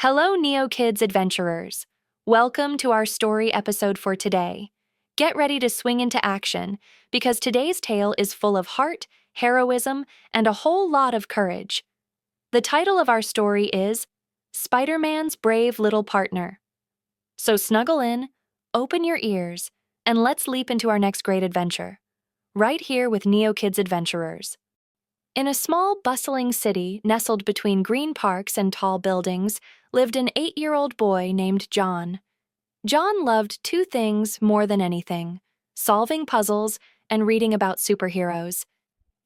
Hello, Neo Kids adventurers. Welcome to our story episode for today. Get ready to swing into action because today's tale is full of heart, heroism, and a whole lot of courage. The title of our story is Spider-Man's Brave Little Partner. So snuggle in, open your ears, and let's leap into our next great adventure. Right here with Neo Kids adventurers. In a small, bustling city nestled between green parks and tall buildings, lived an 8-year-old boy named John. John loved two things more than anything: solving puzzles and reading about superheroes.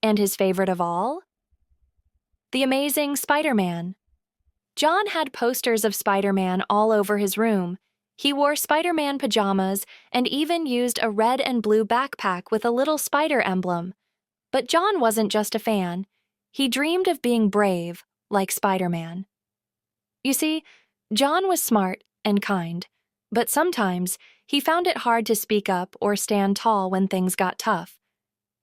And his favorite of all? The amazing Spider-Man. John had posters of Spider-Man all over his room. He wore Spider-Man pajamas and even used a red and blue backpack with a little spider emblem. But John wasn't just a fan. He dreamed of being brave, like Spider-Man. You see, John was smart and kind, but sometimes he found it hard to speak up or stand tall when things got tough.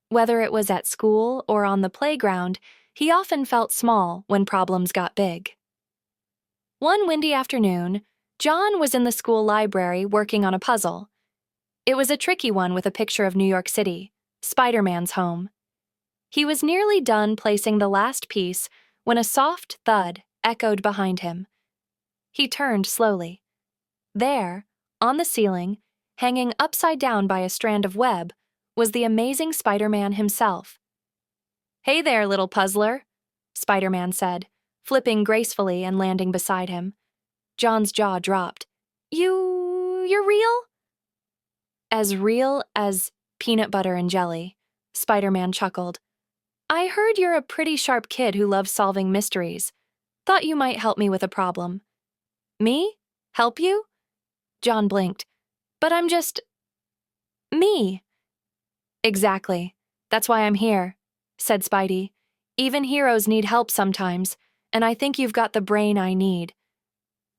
Whether it was at school or on the playground, he often felt small when problems got big. One windy afternoon, John was in the school library working on a puzzle. It was a tricky one with a picture of New York City, Spider-Man's home. He was nearly done placing the last piece when a soft thud echoed behind him. He turned slowly. There, on the ceiling, hanging upside down by a strand of web, was the amazing Spider-Man himself. "Hey there, little puzzler," Spider-Man said, flipping gracefully and landing beside him. John's jaw dropped. You're real?" "As real as peanut butter and jelly," Spider-Man chuckled. "I heard you're a pretty sharp kid who loves solving mysteries. Thought you might help me with a problem." "Me? Help you?" John blinked. "But I'm just... me." "Exactly. That's why I'm here," said Spidey. "Even heroes need help sometimes, and I think you've got the brain I need."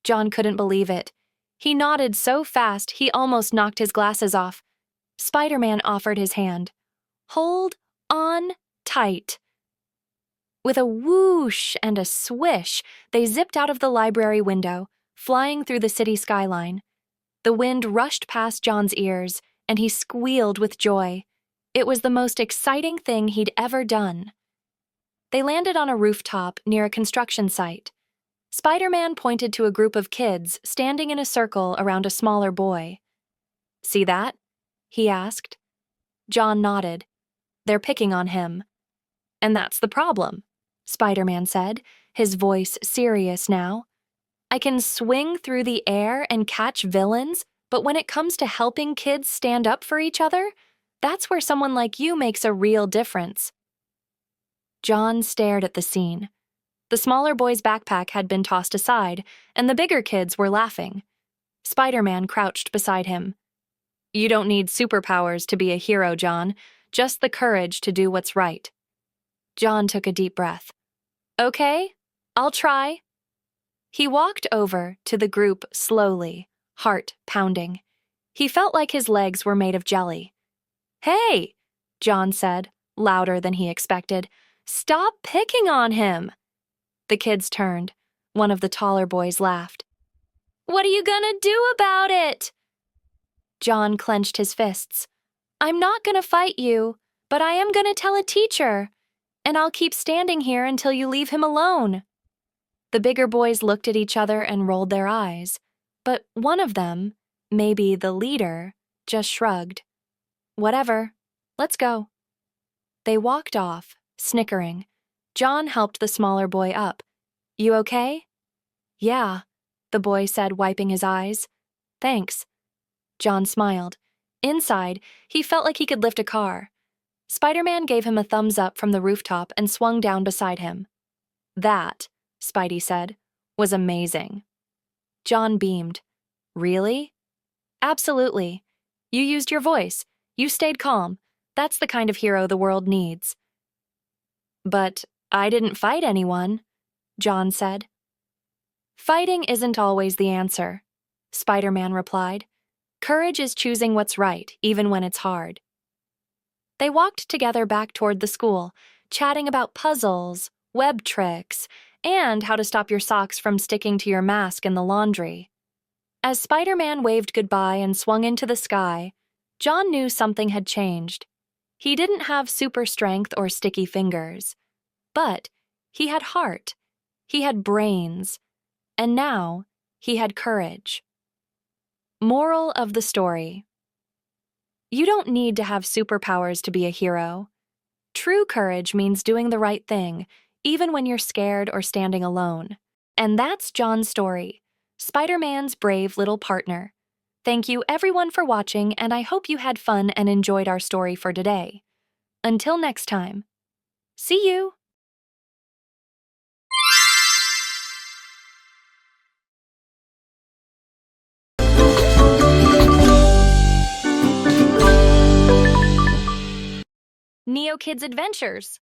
John couldn't believe it. He nodded so fast he almost knocked his glasses off. Spider-Man offered his hand. "Hold on tight." With a whoosh and a swish, they zipped out of the library window, flying through the city skyline. The wind rushed past John's ears, and he squealed with joy. It was the most exciting thing he'd ever done. They landed on a rooftop near a construction site. Spider-Man pointed to a group of kids standing in a circle around a smaller boy. "See that?" he asked. John nodded. "They're picking on him." "And that's the problem," Spider-Man said, his voice serious now. "I can swing through the air and catch villains, but when it comes to helping kids stand up for each other, that's where someone like you makes a real difference." John stared at the scene. The smaller boy's backpack had been tossed aside, and the bigger kids were laughing. Spider-Man crouched beside him. "You don't need superpowers to be a hero, John, just the courage to do what's right." John took a deep breath. "Okay, I'll try." He walked over to the group slowly, heart pounding. He felt like his legs were made of jelly. "Hey," John said, louder than he expected. "Stop picking on him." The kids turned. One of the taller boys laughed. "What are you gonna do about it?" John clenched his fists. "I'm not gonna fight you, but I am gonna tell a teacher. And I'll keep standing here until you leave him alone." The bigger boys looked at each other and rolled their eyes, but one of them, maybe the leader, just shrugged. "Whatever, let's go." They walked off, snickering. John helped the smaller boy up. "You okay?" "Yeah," the boy said, wiping his eyes. "Thanks." John smiled. Inside, he felt like he could lift a car. Spider-Man gave him a thumbs up from the rooftop and swung down beside him. "That," Spidey said, "was amazing." John beamed. "Really?" "Absolutely. You used your voice. You stayed calm. That's the kind of hero the world needs." "But I didn't fight anyone," John said. "Fighting isn't always the answer," Spider-Man replied. "Courage is choosing what's right, even when it's hard." They walked together back toward the school, chatting about puzzles, web tricks, and how to stop your socks from sticking to your mask in the laundry. As Spider-Man waved goodbye and swung into the sky, John knew something had changed. He didn't have super strength or sticky fingers, but he had heart, he had brains, and now he had courage. Moral of the story: you don't need to have superpowers to be a hero. True courage means doing the right thing, even when you're scared or standing alone. And that's John's story, Spider-Man's brave little partner. Thank you everyone for watching, and I hope you had fun and enjoyed our story for today. Until next time. See you! Neo Kids Adventures.